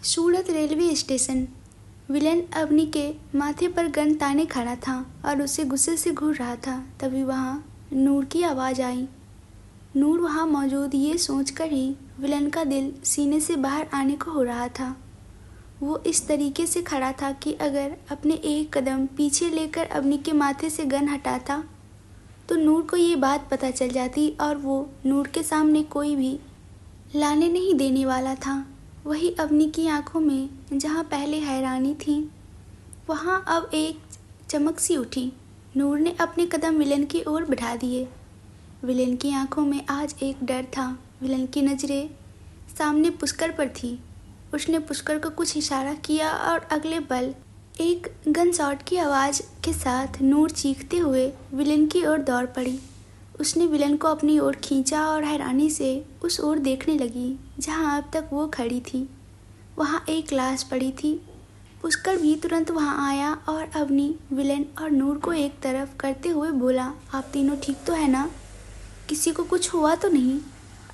सूरत railway station. Villain Avani के माथे पर गन ताने खड़ा था और उसे गुस्से से घूर रहा था। तभी वहाँ नूर की आवाज़ आई। नूर वहाँ मौजूद ये सोचकर ही विलेन का दिल सीने से बाहर आने को हो रहा था। वो इस तरीके से खड़ा था कि अगर अपने एक कदम पीछे लेकर अवनी के माथे से गन हटाता तो नूर को ये बात पता चल जाती और वो नूर के सामने कोई भी लाने नहीं देने वाला था। वही अवनी की आंखों में जहाँ पहले हैरानी थी वहाँ अब एक चमक सी उठी। नूर ने अपने कदम विलेन की ओर बढ़ा दिए। विलेन की आंखों में आज एक डर था। विलेन की नज़रें सामने पुष्कर पर थी। उसने पुष्कर को कुछ इशारा किया और अगले पल एक गन शॉट की आवाज़ के साथ नूर चीखते हुए विलेन की ओर दौड़ पड़ी। उसने विलेन को अपनी ओर खींचा और हैरानी से उस ओर देखने लगी जहां अब तक वो खड़ी थी। वहां एक लाश पड़ी थी। पुष्कर भी तुरंत वहां आया और अवनी, विलेन और नूर को एक तरफ करते हुए बोला, आप तीनों ठीक तो है ना? किसी को कुछ हुआ तो नहीं?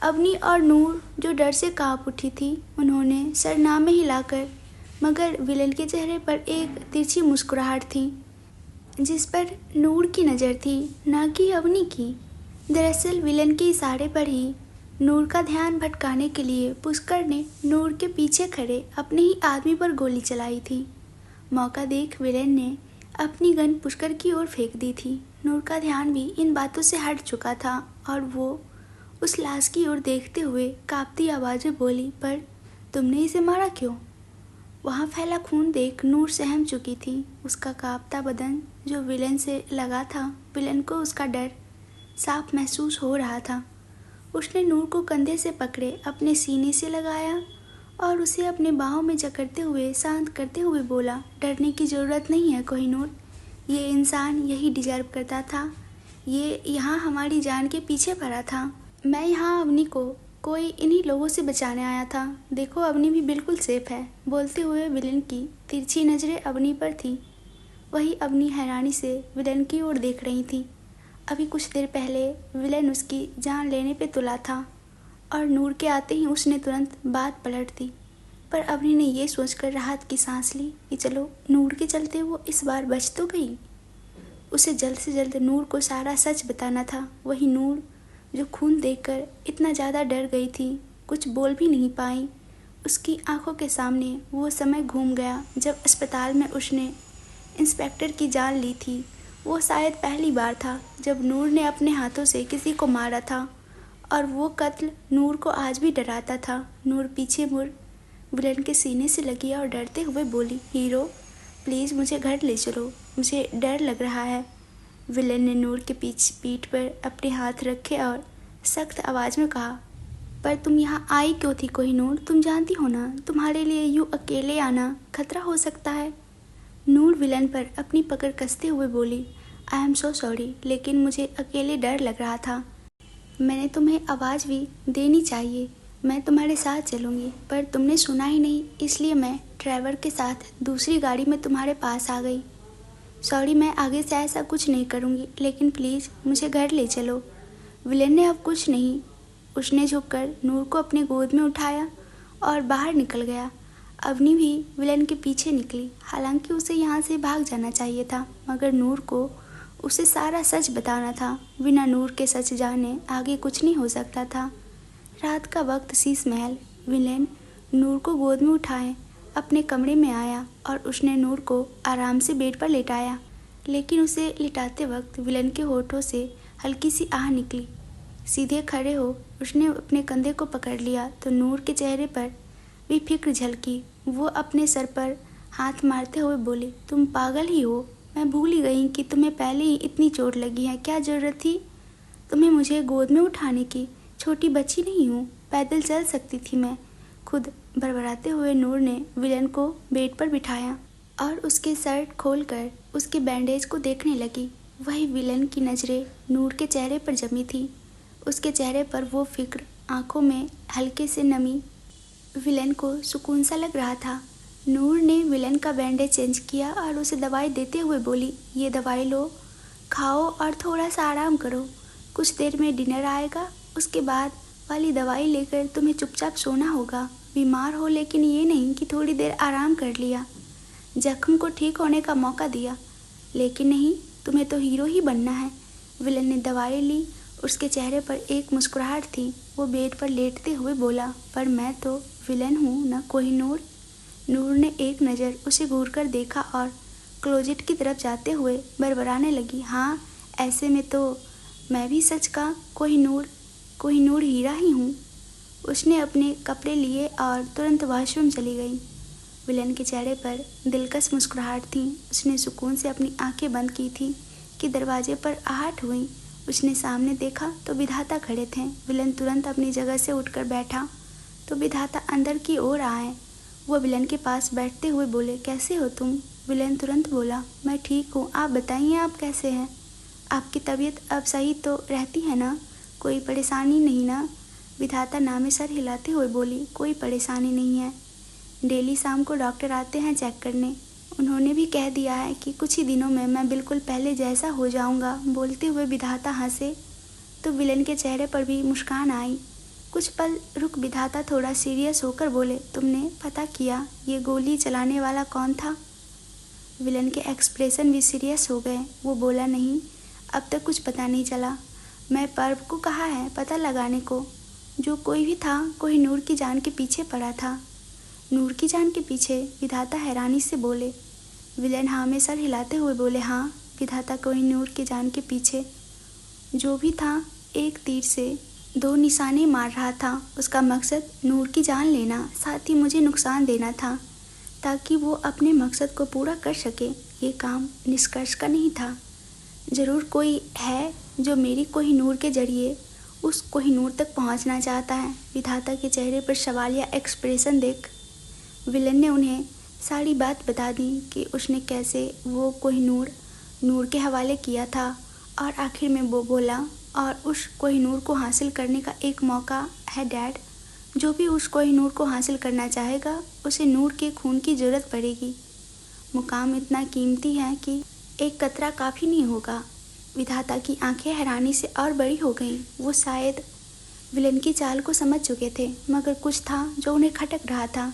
अवनी और नूर जो डर से कांप उठी थी, उन्होंने सरनामे हिलाकर, मगर विलेन के चेहरे पर एक तिरछी मुस्कुराहट थी जिस पर नूर की नज़र थी, ना कि अवनी की। दरअसल विलेन के इशारे पर ही नूर का ध्यान भटकाने के लिए पुष्कर ने नूर के पीछे खड़े अपने ही आदमी पर गोली चलाई थी। मौका देख विलेन ने अपनी गन पुष्कर की ओर फेंक दी थी। नूर का ध्यान भी इन बातों से हट चुका था और वो उस लाश की ओर देखते हुए कांपती आवाज़ में बोली, पर तुमने इसे मारा क्यों? वहाँ फैला खून देख नूर सहम चुकी थी। उसका कांपता बदन जो विलेन से लगा था, विलेन को उसका डर साफ महसूस हो रहा था। उसने नूर को कंधे से पकड़े अपने सीने से लगाया और उसे अपने बाहों में जकड़ते हुए शांत करते हुए बोला, डरने की ज़रूरत नहीं है कोहिनूर। ये इंसान यही डिजर्व करता था। ये यहाँ हमारी जान के पीछे पड़ा था। मैं यहाँ अवनी को कोई इन्हीं लोगों से बचाने आया था। देखो अवनी भी बिल्कुल सेफ है। बोलते हुए विलेन की तिरछी नज़रें अवनी पर थी। वही अवनी हैरानी से विलेन की ओर देख रही थी। अभी कुछ देर पहले विलेन उसकी जान लेने पे तुला था और नूर के आते ही उसने तुरंत बात पलट दी। पर अवनी ने ये सोचकर राहत की सांस ली कि चलो नूर के चलते वो इस बार बच तो गई। उसे जल्द से जल्द नूर को सारा सच बताना था। वही नूर जो खून देखकर इतना ज़्यादा डर गई थी, कुछ बोल भी नहीं पाई। उसकी आंखों के सामने वो समय घूम गया जब अस्पताल में उसने इंस्पेक्टर की जान ली थी। वो शायद पहली बार था जब नूर ने अपने हाथों से किसी को मारा था और वो कत्ल नूर को आज भी डराता था। नूर पीछे मुड़ विलेन के सीने से लगी और डरते हुए बोली, हीरो प्लीज़ मुझे घर ले चलो, मुझे डर लग रहा है। विलेन ने नूर के पीठ पर अपने हाथ रखे और सख्त आवाज़ में कहा, पर तुम यहाँ आई क्यों थी कोहिनूर? तुम जानती हो ना तुम्हारे लिए यूँ अकेले आना खतरा हो सकता है। नूर विलेन पर अपनी पकड़ कसते हुए बोली, आई एम सो सॉरी, लेकिन मुझे अकेले डर लग रहा था। मैंने तुम्हें आवाज़ भी देनी चाहिए, मैं तुम्हारे साथ चलूँगी, पर तुमने सुना ही नहीं, इसलिए मैं ड्राइवर के साथ दूसरी गाड़ी में तुम्हारे पास आ गई। सॉरी, मैं आगे से ऐसा कुछ नहीं करूँगी, लेकिन प्लीज़ मुझे घर ले चलो। विलेन ने अब कुछ नहीं, उसने झुककर नूर को अपने गोद में उठाया और बाहर निकल गया। अवनी भी विलेन के पीछे निकली। हालांकि उसे यहाँ से भाग जाना चाहिए था, मगर नूर को उसे सारा सच बताना था। बिना नूर के सच जाने आगे कुछ नहीं हो सकता था। रात का वक्त शीश महल। विलेन नूर को गोद में उठाए अपने कमरे में आया और उसने नूर को आराम से बेड पर लेटाया, लेकिन उसे लिटाते वक्त विलेन के होठों से हल्की सी आह निकली। सीधे खड़े हो उसने अपने कंधे को पकड़ लिया तो नूर के चेहरे पर भी फिक्र झलकी। वो अपने सर पर हाथ मारते हुए बोली, तुम पागल ही हो। मैं भूल ही गई कि तुम्हें पहले ही इतनी चोट लगी है। क्या ज़रूरत थी तुम्हें मुझे गोद में उठाने की? छोटी बच्ची नहीं हूँ, पैदल चल सकती थी मैं खुद। बड़बड़ाते हुए नूर ने विलेन को बेड पर बिठाया और उसके शर्ट खोलकर उसके बैंडेज को देखने लगी। वही विलेन की नज़रें नूर के चेहरे पर जमी थी। उसके चेहरे पर वो फिक्र, आंखों में हल्के से नमी। विलेन को सुकून सा लग रहा था। नूर ने विलेन का बैंडेज चेंज किया और उसे दवाई देते हुए बोली, ये दवाई लो, खाओ और थोड़ा सा आराम करो। कुछ देर में डिनर आएगा, उसके बाद वाली दवाई लेकर तुम्हें चुपचाप सोना होगा। बीमार हो, लेकिन ये नहीं कि थोड़ी देर आराम कर लिया, जख्म को ठीक होने का मौका दिया। लेकिन नहीं, तुम्हें तो हीरो ही बनना है। विलन ने दवाई ली। उसके चेहरे पर एक मुस्कुराहट थी। वो बेड पर लेटते हुए बोला, पर मैं तो विलन हूँ ना, कोहिनूर। नूर ने एक नज़र उसे घूरकर देखा और क्लोजेट की तरफ जाते हुए बड़बड़ाने लगी, हाँ, ऐसे में तो मैं भी सच का कोहिनूर हीरा ही हूँ। उसने अपने कपड़े लिए और तुरंत वॉशरूम चली गई। विलन के चेहरे पर दिलकश मुस्कुराहट थी। उसने सुकून से अपनी आंखें बंद की थी कि दरवाजे पर आहट हुई। उसने सामने देखा तो विधाता खड़े थे। विलन तुरंत अपनी जगह से उठकर बैठा तो विधाता अंदर की ओर आए। वो विलन के पास बैठते हुए बोले, कैसे हो तुम? विलन तुरंत बोला, मैं ठीक हूँ, आप बताइए आप कैसे हैं? आपकी तबीयत अब सही तो रहती है ना? कोई परेशानी नहीं ना? विधाता नामे सर हिलाते हुए बोली, कोई परेशानी नहीं है। डेली शाम को डॉक्टर आते हैं चेक करने। उन्होंने भी कह दिया है कि कुछ ही दिनों में मैं बिल्कुल पहले जैसा हो जाऊंगा। बोलते हुए विधाता हंसे तो विलन के चेहरे पर भी मुस्कान आई। कुछ पल रुक विधाता थोड़ा सीरियस होकर बोले, तुमने पता किया ये गोली चलाने वाला कौन था? विलन के एक्सप्रेशन भी सीरियस हो गए। वो बोला, नहीं, अब तक कुछ पता नहीं चला। मैं पर्व को कहा है पता लगाने को। जो कोई भी था, कोई नूर की जान के पीछे पड़ा था। नूर की जान के पीछे? विधाता हैरानी से बोले। विलन हाँ में सर हिलाते हुए बोले, हाँ। विधाता कोई नूर की जान के पीछे जो भी था, एक तीर से 2 निशाने मार रहा था। उसका मकसद नूर की जान लेना, साथ ही मुझे नुकसान देना था ताकि वो अपने मकसद को पूरा कर सके। ये काम निष्कर्ष का नहीं था। ज़रूर कोई है जो मेरी कोहिनूर के जरिए उस कोहिनूर तक पहुंचना चाहता है। विधाता के चेहरे पर सवालिया एक्सप्रेशन देख विलन ने उन्हें सारी बात बता दी कि उसने कैसे वो कोहिनूर नूर के हवाले किया था और आखिर में वो बोला, और उस कोहिनूर को हासिल करने का एक मौका है डैड। जो भी उस कोहिनूर को हासिल करना चाहेगा उसे नूर के खून की ज़रूरत पड़ेगी। मुकाम इतना कीमती है कि एक कतरा काफ़ी नहीं होगा। विधाता की आंखें हैरानी से और बड़ी हो गईं। वो शायद विलन की चाल को समझ चुके थे, मगर कुछ था जो उन्हें खटक रहा था।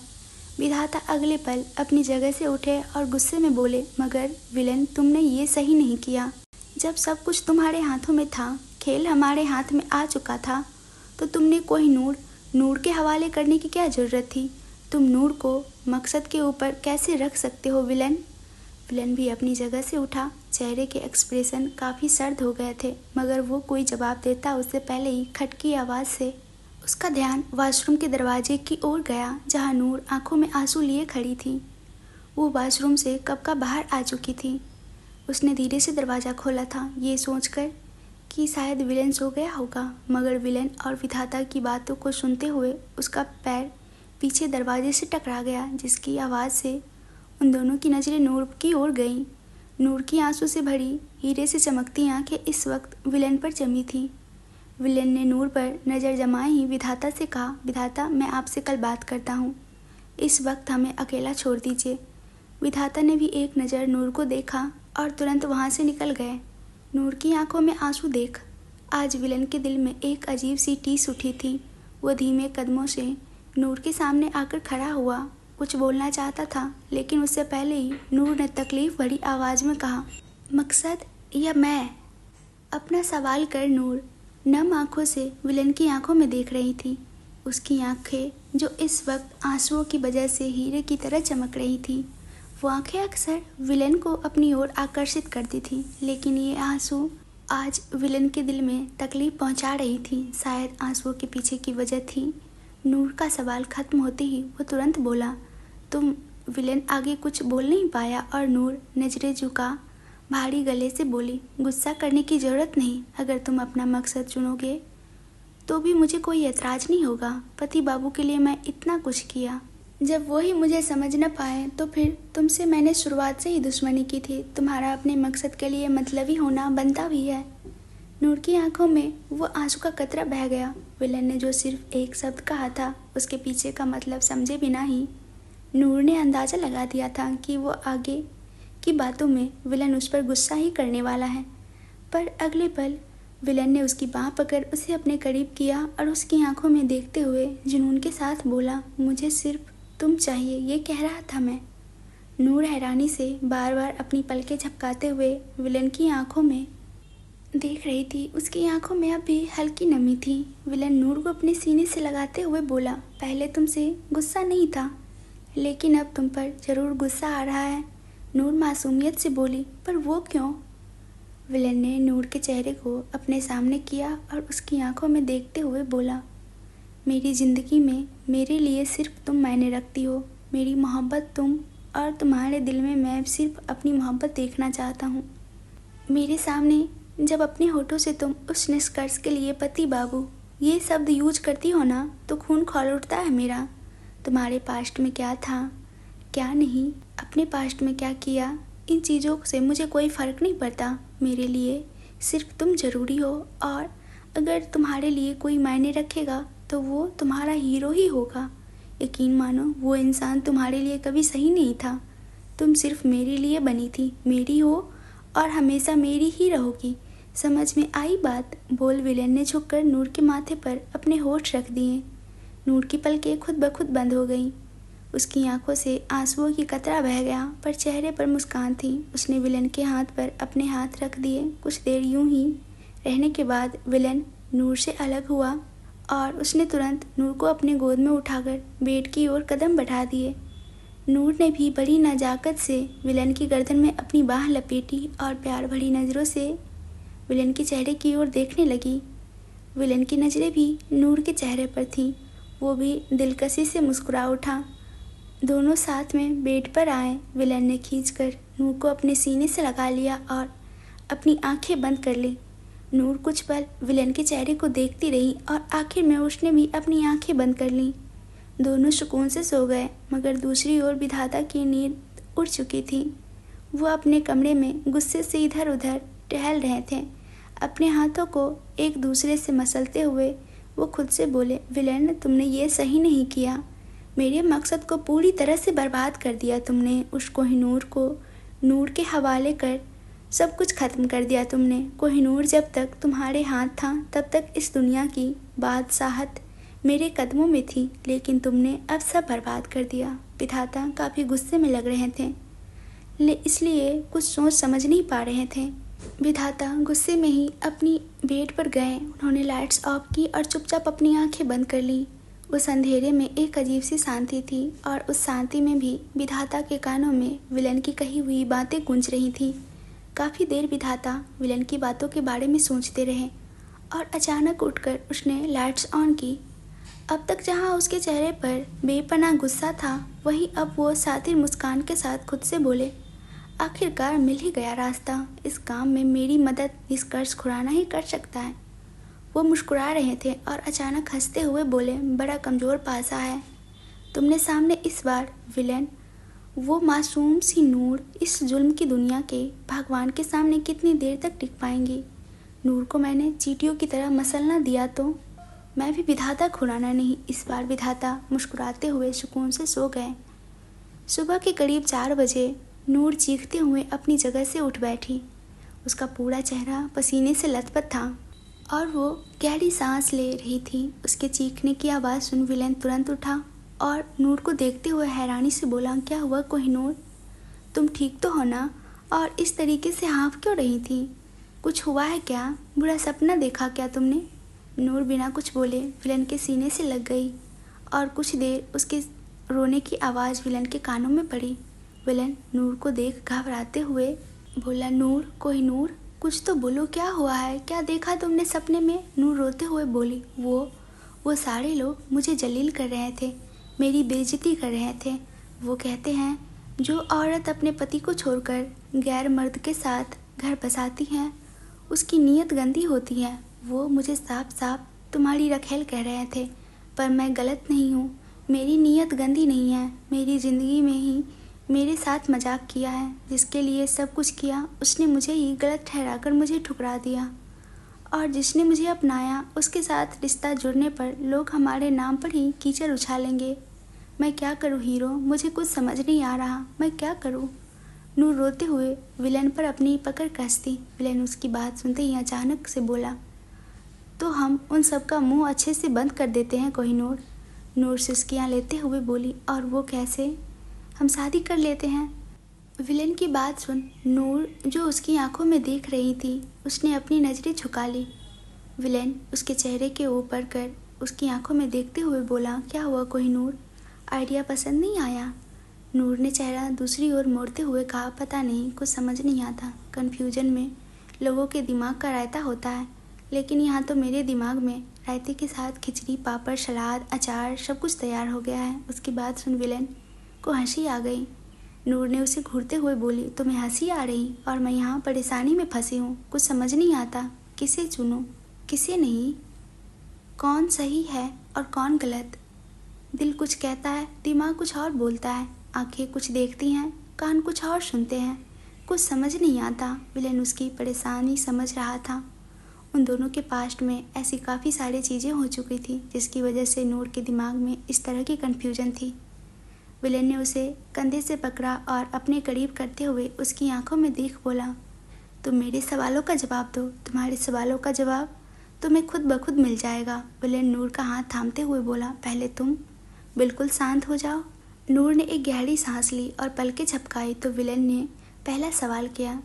विधाता अगले पल अपनी जगह से उठे और गुस्से में बोले, मगर विलन, तुमने ये सही नहीं किया। जब सब कुछ तुम्हारे हाथों में था, खेल हमारे हाथ में आ चुका था, तो तुमने कोहिनूर नूर के हवाले करने की क्या ज़रूरत थी? तुम नूर को मकसद के ऊपर कैसे रख सकते हो विलन? विलन भी अपनी जगह से उठा। चेहरे के एक्सप्रेशन काफ़ी सर्द हो गए थे, मगर वो कोई जवाब देता उससे पहले ही खटकी आवाज़ से उसका ध्यान वॉशरूम के दरवाजे की ओर गया, जहाँ नूर आंखों में आंसू लिए खड़ी थी। वो वॉशरूम से कब का बाहर आ चुकी थी। उसने धीरे से दरवाज़ा खोला था, ये सोचकर कि शायद विलन सो गया होगा, मगर विलन और विधाता की बातों को सुनते हुए उसका पैर पीछे दरवाजे से टकरा गया, जिसकी आवाज़ से उन दोनों की नज़रें नूर की ओर गईं। नूर की आंसू से भरी हीरे से चमकती आंखें इस वक्त विलन पर जमी थीं। विलन ने नूर पर नज़र जमाए ही विधाता से कहा, विधाता, मैं आपसे कल बात करता हूँ, इस वक्त हमें अकेला छोड़ दीजिए। विधाता ने भी एक नज़र नूर को देखा और तुरंत वहाँ से निकल गए। नूर की आंखों में आंसू देख आज विलन के दिल में एक अजीब सी टीस उठी थी। वो धीमे कदमों से नूर के सामने आकर खड़ा हुआ। कुछ बोलना चाहता था, लेकिन उससे पहले ही नूर ने तकलीफ भरी आवाज़ में कहा, मकसद या मैं? अपना सवाल कर। नूर नम आंखों से विलन की आंखों में देख रही थी। उसकी आंखें जो इस वक्त आंसुओं की वजह से हीरे की तरह चमक रही थी। वो आंखें अक्सर विलन को अपनी ओर आकर्षित करती थी, लेकिन ये आंसू आज विलन के दिल में तकलीफ पहुंचा रही थी। शायद आंसुओं के पीछे की वजह थी। नूर का सवाल खत्म होते ही वो तुरंत बोला, तुम? विलन आगे कुछ बोल नहीं पाया और नूर नजरें झुका भारी गले से बोली, गुस्सा करने की ज़रूरत नहीं। अगर तुम अपना मकसद चुनोगे तो भी मुझे कोई एतराज़ नहीं होगा। पति बाबू के लिए मैं इतना कुछ किया, जब वो ही मुझे समझ न पाए तो फिर तुमसे मैंने शुरुआत से ही दुश्मनी की थी। तुम्हारा अपने मकसद के लिए मतलबी होना बनता भी है। नूर की आंखों में वो आंसू का कतरा बह गया। विलन ने जो सिर्फ एक शब्द कहा था, उसके पीछे का मतलब समझे बिना ही नूर ने अंदाज़ा लगा दिया था कि वो आगे की बातों में विलन उस पर गुस्सा ही करने वाला है। पर अगले पल विलन ने उसकी बाँह पकड़ उसे अपने करीब किया और उसकी आंखों में देखते हुए जुनून के साथ बोला, मुझे सिर्फ तुम चाहिए, ये कह रहा था मैं। नूर हैरानी से बार बार अपनी पलकें झपकाते हुए विलन की आंखों में देख रही थी। उसकी आंखों में अब भी हल्की नमी थी। विलन नूर को अपने सीने से लगाते हुए बोला, पहले तुमसे गुस्सा नहीं था, लेकिन अब तुम पर जरूर गुस्सा आ रहा है। नूर मासूमियत से बोली, पर वो क्यों? विलन ने नूर के चेहरे को अपने सामने किया और उसकी आंखों में देखते हुए बोला, मेरी ज़िंदगी में मेरे लिए सिर्फ तुम मायने रखती हो। मेरी मोहब्बत तुम, और तुम्हारे दिल में मैं सिर्फ अपनी मोहब्बत देखना चाहता हूँ। मेरे सामने जब अपने होठों से तुम उस निष्कर्ष के लिए पति बाबू ये शब्द यूज करती हो ना, तो खून खौल उठता है मेरा। तुम्हारे पास्ट में क्या था, क्या नहीं, अपने पास्ट में क्या किया, इन चीज़ों से मुझे कोई फ़र्क नहीं पड़ता। मेरे लिए सिर्फ तुम ज़रूरी हो, और अगर तुम्हारे लिए कोई मायने रखेगा तो वो तुम्हारा हीरो ही होगा। यकीन मानो, वो इंसान तुम्हारे लिए कभी सही नहीं था। तुम सिर्फ मेरे लिए बनी थी, मेरी हो और हमेशा मेरी ही रहोगी। समझ में आई बात? बोल विलेन ने झुककर नूर के माथे पर अपने होठ रख दिए। नूर की पलकें खुद ब खुद बंद हो गईं। उसकी आंखों से आंसुओं की कतरा बह गया, पर चेहरे पर मुस्कान थी। उसने विलन के हाथ पर अपने हाथ रख दिए। कुछ देर यूं ही रहने के बाद विलन नूर से अलग हुआ और उसने तुरंत नूर को अपने गोद में उठाकर बेड की ओर कदम बढ़ा दिए। नूर ने भी बड़ी नजाकत से विलन की गर्दन में अपनी बाह लपेटी और प्यार भरी नज़रों से विलन के चेहरे की ओर देखने लगी। विलन की नज़रें भी नूर के चेहरे पर थीं। वो भी दिलकशी से मुस्कुरा उठा। दोनों साथ में बेड पर आए। विलन ने खींचकर नूर को अपने सीने से लगा लिया और अपनी आंखें बंद कर ली। नूर कुछ पल विलन के चेहरे को देखती रही और आखिर में उसने भी अपनी आंखें बंद कर लीं। दोनों सुकून से सो गए, मगर दूसरी ओर विधाता की नींद उड़ चुकी थी। वो अपने कमरे में गुस्से से इधर उधर टहल रहे थे। अपने हाथों को एक दूसरे से मसलते हुए वो खुद से बोले, विलन, तुमने ये सही नहीं किया। मेरे मकसद को पूरी तरह से बर्बाद कर दिया तुमने। उस कोहिनूर को नूर के हवाले कर सब कुछ ख़त्म कर दिया तुमने। कोहिनूर जब तक तुम्हारे हाथ था तब तक इस दुनिया की बादशाहत मेरे कदमों में थी, लेकिन तुमने अब सब बर्बाद कर दिया। विधाता काफ़ी गुस्से में लग रहे थे, इसलिए कुछ सोच समझ नहीं पा रहे थे। विधाता गुस्से में ही अपनी बेड पर गए। उन्होंने लाइट्स ऑफ की और चुपचाप अपनी आंखें बंद कर लीं। उस अंधेरे में एक अजीब सी शांति थी, और उस शांति में भी विधाता के कानों में विलन की कही हुई बातें गूंज रही थीं। काफ़ी देर विधाता विलन की बातों के बारे में सोचते रहे और अचानक उठकर उसने लाइट्स ऑन की। अब तक जहां उसके चेहरे पर बेपनाह गुस्सा था, वहीं अब वो सातिर मुस्कान के साथ खुद से बोले, आखिरकार मिल ही गया रास्ता। इस काम में मेरी मदद निष्कर्ष खुराना ही कर सकता है। वो मुस्कुरा रहे थे और अचानक हंसते हुए बोले, बड़ा कमज़ोर पासा है तुमने सामने इस बार विलेन। वो मासूम सी नूर इस जुल्म की दुनिया के भगवान के सामने कितनी देर तक टिक पाएंगी। नूर को मैंने चींटियों की तरह मसलना दिया तो मैं भी विधाता खुराना नहीं। इस बार विधाता मुस्कुराते हुए सुकून से सो गए। सुबह के करीब 4 बजे नूर चीखते हुए अपनी जगह से उठ बैठी। उसका पूरा चेहरा पसीने से लथपथ था और वो गहरी सांस ले रही थी। उसके चीखने की आवाज़ सुन विलेन तुरंत उठा और नूर को देखते हुए हैरानी से बोला, क्या हुआ कोहिनूर, तुम ठीक तो हो ना? और इस तरीके से हाँफ क्यों रही थी? कुछ हुआ है क्या? बुरा सपना देखा क्या तुमने? नूर बिना कुछ बोले विलन के सीने से लग गई और कुछ देर उसके रोने की आवाज़ विलन के कानों में पड़ी। विलन नूर को देख घबराते हुए बोला, नूर, कोहिनूर, कुछ तो बोलो, क्या हुआ है? क्या देखा तुमने सपने में? नूर रोते हुए बोली, वो सारे लोग मुझे जलील कर रहे थे, मेरी बेइज्जती कर रहे थे। वो कहते हैं जो औरत अपने पति को छोड़कर गैर मर्द के साथ घर बसाती है उसकी नीयत गंदी होती है। वो मुझे साफ साफ तुम्हारी रखेल कह रहे थे, पर मैं गलत नहीं हूँ। मेरी नीयत गंदी नहीं है। मेरी ज़िंदगी में ही मेरे साथ मजाक किया है, जिसके लिए सब कुछ किया उसने मुझे ही गलत ठहराकर मुझे ठुकरा दिया, और जिसने मुझे अपनाया उसके साथ रिश्ता जुड़ने पर लोग हमारे नाम पर ही कीचड़ उछालेंगे। मैं क्या करूं हीरो, मुझे कुछ समझ नहीं आ रहा, मैं क्या करूं? नूर रोते हुए विलन पर अपनी पकड़ कसती। विलन उसकी बात सुनते ही अचानक से बोला, तो हम उन सब का मुंह अच्छे से बंद कर देते हैं कोहिनूर। नूर सिसकियाँ लेते हुए बोली, और वो कैसे? हम शादी कर लेते हैं। विलेन की बात सुन नूर, जो उसकी आंखों में देख रही थी, उसने अपनी नज़रें झुका ली। विलेन उसके चेहरे के ऊपर कर उसकी आंखों में देखते हुए बोला, क्या हुआ कोहिनूर, आइडिया पसंद नहीं आया? नूर ने चेहरा दूसरी ओर मोड़ते हुए कहा, पता नहीं, कुछ समझ नहीं आता। कन्फ्यूजन में लोगों के दिमाग का रायता होता है, लेकिन यहाँ तो मेरे दिमाग में रायते के साथ खिचड़ी, पापड़, सलाद, अचार सब कुछ तैयार हो गया है। उसकी बात सुन विलेन को हंसी आ गई। नूर ने उसे घूरते हुए बोली, तुम्हें हंसी आ रही? और मैं यहाँ परेशानी में फंसी हूँ, कुछ समझ नहीं आता, किसे चुनूँ किसे नहीं, कौन सही है और कौन गलत। दिल कुछ कहता है, दिमाग कुछ और बोलता है, आंखें कुछ देखती हैं, कान कुछ और सुनते हैं, कुछ समझ नहीं आता। विलेन उसकी परेशानी समझ रहा था। उन दोनों के पास्ट में ऐसी काफ़ी सारी चीज़ें हो चुकी थी जिसकी वजह से नूर के दिमाग में इस तरह की कन्फ्यूजन थी। विलेन ने उसे कंधे से पकड़ा और अपने करीब करते हुए उसकी आंखों में देख बोला, तुम मेरे सवालों का जवाब दो, तुम्हारे सवालों का जवाब तुम्हें खुद ब खुद मिल जाएगा। विलेन नूर का हाथ थामते हुए बोला, पहले तुम बिल्कुल शांत हो जाओ। नूर ने एक गहरी सांस ली और पलकें झपकाई तो विलेन ने पहला सवाल किया,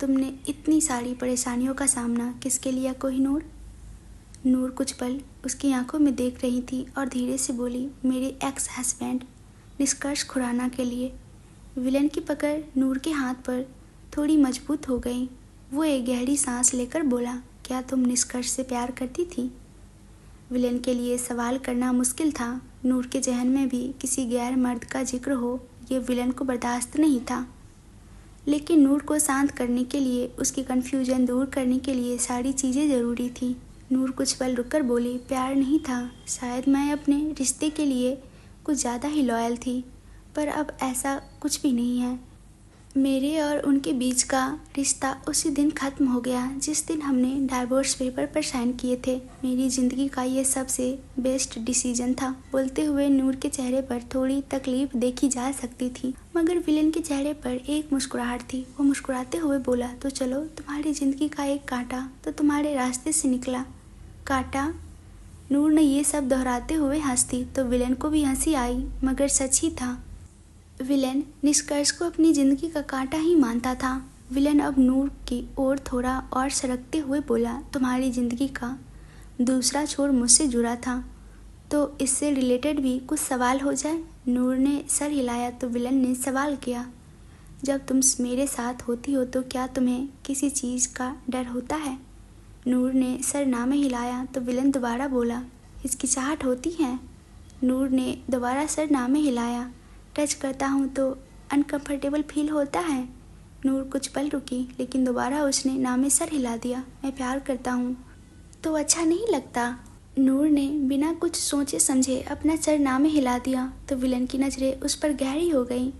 तुमने इतनी सारी परेशानियों का सामना किसके लिया कोहिनूर? नूर कुछ पल उसकी आंखों में देख रही थी और धीरे से बोली, मेरे एक्स हस्बैंड निष्कर्ष खुराना के लिए। विलेन की पकड़ नूर के हाथ पर थोड़ी मजबूत हो गई। वो एक गहरी सांस लेकर बोला, क्या तुम निष्कर्ष से प्यार करती थी? विलेन के लिए सवाल करना मुश्किल था। नूर के जहन में भी किसी गैर मर्द का जिक्र हो, ये विलेन को बर्दाश्त नहीं था। लेकिन नूर को शांत करने के लिए, उसकी कन्फ्यूजन दूर करने के लिए सारी चीज़ें ज़रूरी थी। नूर कुछ पल रुककर बोली, प्यार नहीं था, शायद मैं अपने रिश्ते के लिए कुछ ज़्यादा ही लॉयल थी, पर अब ऐसा कुछ भी नहीं है। मेरे और उनके बीच का रिश्ता उसी दिन ख़त्म हो गया जिस दिन हमने डाइवोर्स पेपर पर साइन किए थे। मेरी ज़िंदगी का ये सबसे बेस्ट डिसीजन था। बोलते हुए नूर के चेहरे पर थोड़ी तकलीफ देखी जा सकती थी, मगर विलेन के चेहरे पर एक मुस्कुराहट थी। वो मुस्कुराते हुए बोला, तो चलो, तुम्हारी ज़िंदगी का एक कांटा तो तुम्हारे रास्ते से निकला। कांटा? नूर ने ये सब दोहराते हुए हंस दी तो विलेन को भी हंसी आई, मगर सच ही था। विलेन निष्कर्ष को अपनी ज़िंदगी का कांटा ही मानता था। विलेन अब नूर की ओर थोड़ा और सरकते हुए बोला, तुम्हारी ज़िंदगी का दूसरा छोर मुझसे जुड़ा था, तो इससे रिलेटेड भी कुछ सवाल हो जाए। नूर ने सर हिलाया तो विलेन ने सवाल किया, जब तुम मेरे साथ होती हो तो क्या तुम्हें किसी चीज़ का डर होता है? नूर ने सर ना में हिलाया तो विलेन दोबारा बोला, हिचकिचाहट होती है? नूर ने दोबारा सर ना में हिलाया। टच करता हूँ तो अनकंफर्टेबल फील होता है? नूर कुछ पल रुकी, लेकिन दोबारा उसने ना में सर हिला दिया। मैं प्यार करता हूँ तो अच्छा नहीं लगता? नूर ने बिना कुछ सोचे समझे अपना सर ना में हिला दिया तो विलन की नज़रें उस पर गहरी हो गई।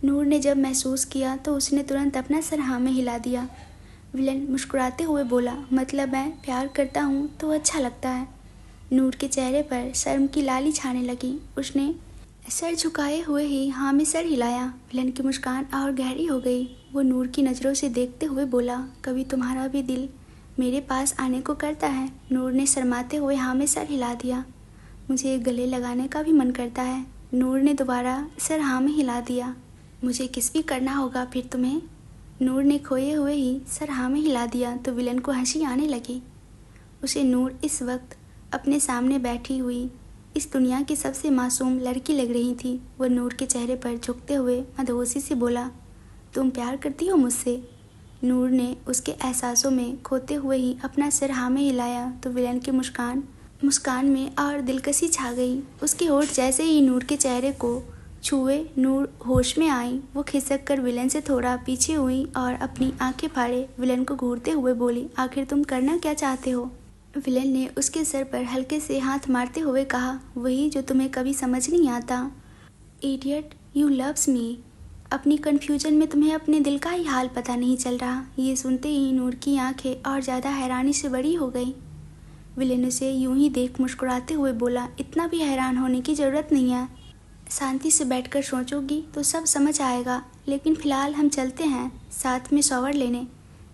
नूर ने जब महसूस किया तो उसने तुरंत अपना सर हाँ में हिला दिया। विलन मुस्कुराते हुए बोला, मतलब मैं प्यार करता हूँ तो अच्छा लगता है। नूर के चेहरे पर शर्म की लाली छाने लगी। उसने सर झुकाए हुए ही हाँ में सर हिलाया। विलन की मुस्कान और गहरी हो गई। वो नूर की नज़रों से देखते हुए बोला, कभी तुम्हारा भी दिल मेरे पास आने को करता है? नूर ने शर्माते हुए हाँ में सर हिला दिया। मुझे गले लगाने का भी मन करता है। नूर ने दोबारा सर हाँ में हिला दिया। मुझे किस भी करना होगा फिर तुम्हें? नूर ने खोए हुए ही सर हाँ में हिला दिया तो विलन को हंसी आने लगी। उसे नूर इस वक्त अपने सामने बैठी हुई इस दुनिया की सबसे मासूम लड़की लग रही थी। वो नूर के चेहरे पर झुकते हुए मदहोशी से बोला, तुम प्यार करती हो मुझसे? नूर ने उसके एहसासों में खोते हुए ही अपना सिर हाँ में हिलाया तो विलन की मुस्कान में और दिलकशी छा गई। उसके होठ जैसे ही नूर के चेहरे को छुए नूर होश में आई। वो खिसक कर विलन से थोड़ा पीछे हुई और अपनी आंखें फाड़े विलन को घूरते हुए बोली, आखिर तुम करना क्या चाहते हो? विलन ने उसके सर पर हल्के से हाथ मारते हुए कहा, वही जो तुम्हें कभी समझ नहीं आता। Idiot, you loves me. अपनी कन्फ्यूजन में तुम्हें अपने दिल का ही हाल पता नहीं चल रहा। ये सुनते ही नूर की आंखें और ज़्यादा हैरानी से बड़ी हो गई। विलन उसे यूं ही देख मुस्कुराते हुए बोला, इतना भी हैरान होने की ज़रूरत नहीं है। शांति से बैठकर सोचोगी तो सब समझ आएगा। लेकिन फ़िलहाल हम चलते हैं साथ में शॉवर लेने।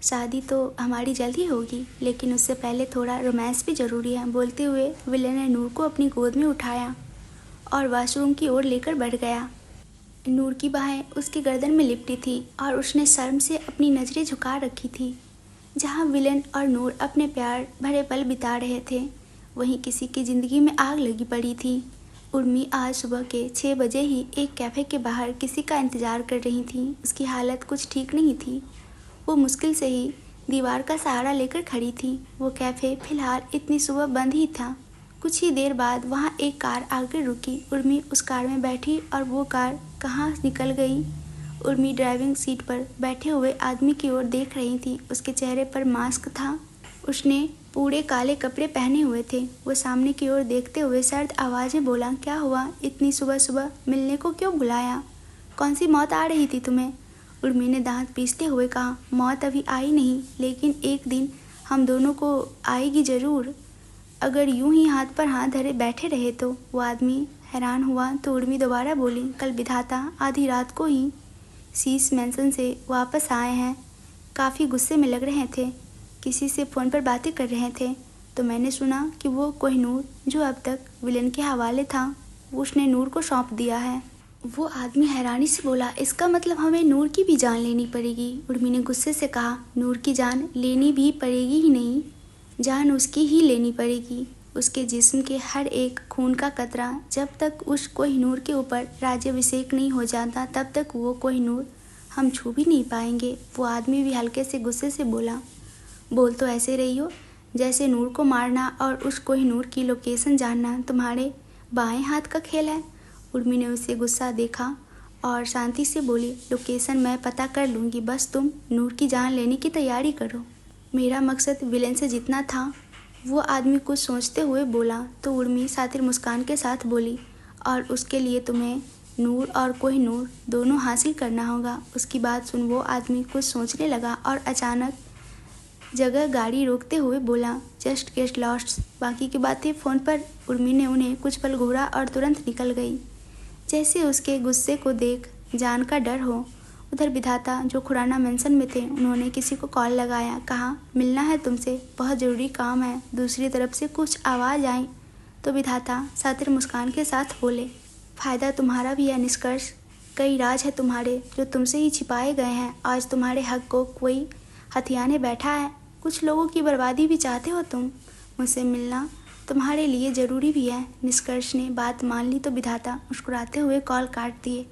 शादी तो हमारी जल्द ही होगी, लेकिन उससे पहले थोड़ा रोमांस भी ज़रूरी है। बोलते हुए विलन ने नूर को अपनी गोद में उठाया और वॉशरूम की ओर लेकर बढ़ गया। नूर की बाहें उसकी गर्दन में लिपटी थी और उसने शर्म से अपनी नज़रें झुका रखी थी। जहाँ विलन और नूर अपने प्यार भरे पल बिता रहे थे, वहीं किसी की ज़िंदगी में आग लगी पड़ी थी। उर्मी आज सुबह के 6 बजे ही एक कैफ़े के बाहर किसी का इंतज़ार कर रही थी। उसकी हालत कुछ ठीक नहीं थी। वो मुश्किल से ही दीवार का सहारा लेकर खड़ी थी। वो कैफ़े फ़िलहाल इतनी सुबह बंद ही था। कुछ ही देर बाद वहाँ एक कार आकर रुकी। उर्मी उस कार में बैठी और वो कार कहाँ निकल गई। उर्मी ड्राइविंग सीट पर बैठे हुए आदमी की ओर देख रही थी। उसके चेहरे पर मास्क था। उसने पूरे काले कपड़े पहने हुए थे। वो सामने की ओर देखते हुए सर्द आवाज़ में बोला, क्या हुआ? इतनी सुबह सुबह मिलने को क्यों बुलाया? कौन सी मौत आ रही थी तुम्हें? उर्मी ने दांत पीसते हुए कहा, मौत अभी आई नहीं, लेकिन एक दिन हम दोनों को आएगी ज़रूर, अगर यूं ही हाथ पर हाथ धरे बैठे रहे तो। वो आदमी हैरान हुआ तो उर्मी दोबारा बोली, कल विधाता आधी रात को ही शीश मैंसन से वापस आए हैं। काफ़ी गुस्से में लग रहे थे, किसी से फ़ोन पर बातें कर रहे थे, तो मैंने सुना कि वो कोहिनूर जो अब तक विलन के हवाले था, उसने नूर को सौंप दिया है। वो आदमी हैरानी से बोला, इसका मतलब हमें नूर की भी जान लेनी पड़ेगी? उर्मी ने गुस्से से कहा, नूर की जान लेनी भी पड़ेगी ही नहीं, जान उसकी ही लेनी पड़ेगी। उसके जिस्म के हर एक खून का कतरा जब तक उस कोहिनूर के ऊपर राज्याभिषेक नहीं हो जाता, तब तक वो कोहिनूर हम छू भी नहीं पाएंगे। वो आदमी भी हल्के से गुस्से से बोला, बोल तो ऐसे रही हो जैसे नूर को मारना और उस कोहिनूर की लोकेशन जानना तुम्हारे बाएं हाथ का खेल है। उर्मी ने उसे गुस्सा देखा और शांति से बोली, लोकेशन मैं पता कर लूँगी, बस तुम नूर की जान लेने की तैयारी करो। मेरा मकसद विलेन से जीतना था। वो आदमी कुछ सोचते हुए बोला तो उर्मी सातिर मुस्कान के साथ बोली, और उसके लिए तुम्हें नूर और कोहिनूर दोनों हासिल करना होगा। उसकी बात सुन वो आदमी कुछ सोचने लगा और अचानक जगह गाड़ी रोकते हुए बोला, जस्ट गेट लॉस्ट, बाकी की बातें फ़ोन पर। उर्मी ने उन्हें कुछ पल घूरा और तुरंत निकल गई। जैसे उसके गुस्से को देख जान का डर हो। उधर विधाता जो खुराना मेंशन में थे, उन्होंने किसी को कॉल लगाया, कहा मिलना है तुमसे, बहुत ज़रूरी काम है। दूसरी तरफ से कुछ आवाज़ आई तो विधाता सातिर मुस्कान के साथ बोले, फ़ायदा तुम्हारा भी है निष्कर्ष, कई राज है तुम्हारे जो तुमसे ही छिपाए गए हैं। आज तुम्हारे हक को कोई हथियाने बैठा है। कुछ लोगों की बर्बादी भी चाहते हो तुम। मुझसे मिलना तुम्हारे लिए ज़रूरी भी है। निष्कर्ष ने बात मान ली तो विधाता मुस्कुराते हुए कॉल काट दिए।